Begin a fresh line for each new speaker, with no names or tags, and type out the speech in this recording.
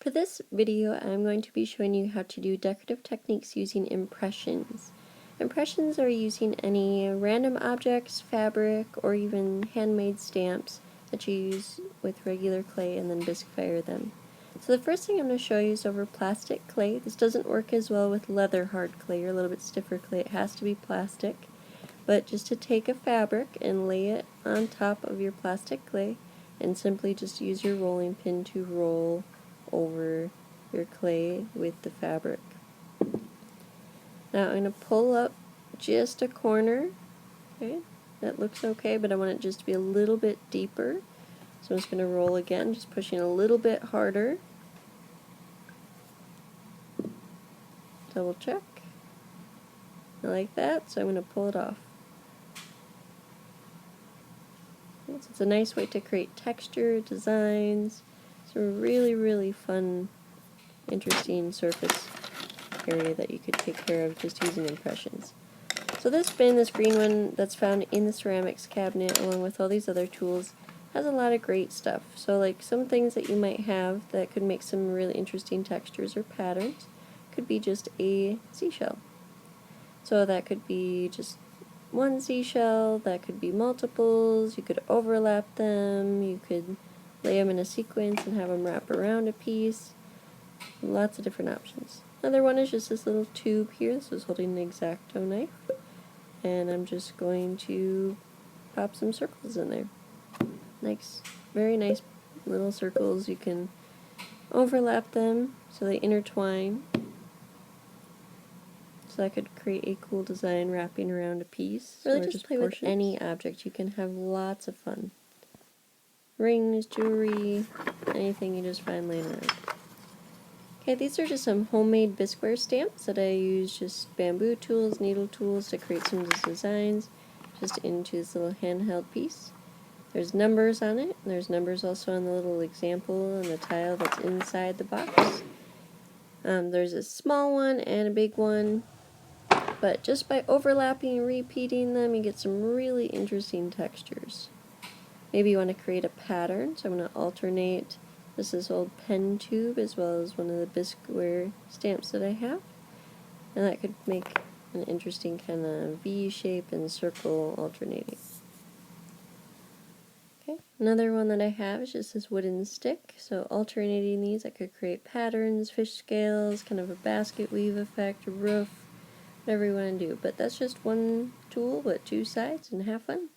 For this video, I'm going to be showing you how to do decorative techniques using impressions. Impressions are using any random objects, fabric, or even handmade stamps that you use with regular clay and then bisque fire them. So the first thing I'm going to show you is over plastic clay. This doesn't work as well with leather hard clay or a little bit stiffer clay. It has to be plastic. But just to take a fabric and lay it on top of your plastic clay and simply just use your rolling pin to roll over your clay with the fabric. Now I'm going to pull up just a corner. Okay, that looks okay, but I want it just to be a little bit deeper. So I'm just going to roll again, just pushing a little bit harder. Double check. I like that, so I'm going to pull it off. So it's a nice way to create texture, designs. It's a really fun, interesting surface area that you could take care of just using impressions. So this bin, this green one that's found in the ceramics cabinet along with all these other tools, has a lot of great stuff. So like some things that you might have that could make some really interesting textures or patterns could be just a seashell. So that could be just one seashell, that could be multiples, you could overlap them, you could lay them in a sequence and have them wrap around a piece. Lots of different options. Another one is just this little tube here. This is holding an X-Acto knife. And I'm just going to pop some circles in there. Nice, very nice little circles. You can overlap them so they intertwine. So that could create a cool design wrapping around a piece. Really just play with any object. You can have lots of fun. Rings, jewelry, anything you just find laying around. Okay, these are just some homemade bisqueware stamps that I use just bamboo tools, needle tools to create some designs just into this little handheld piece. There's numbers on it, and there's numbers also on the little example and the tile that's inside the box. There's a small one and a big one. But just by overlapping and repeating them, you get some really interesting textures. Maybe you want to create a pattern, so I'm going to alternate this old pen tube as well as one of the bisqueware stamps that I have. And that could make an interesting kind of V shape and circle alternating. Okay, another one that I have is just this wooden stick, so alternating these I could create patterns, fish scales, kind of a basket weave effect, a roof, whatever you want to do. But that's just one tool, but two sides, and have fun.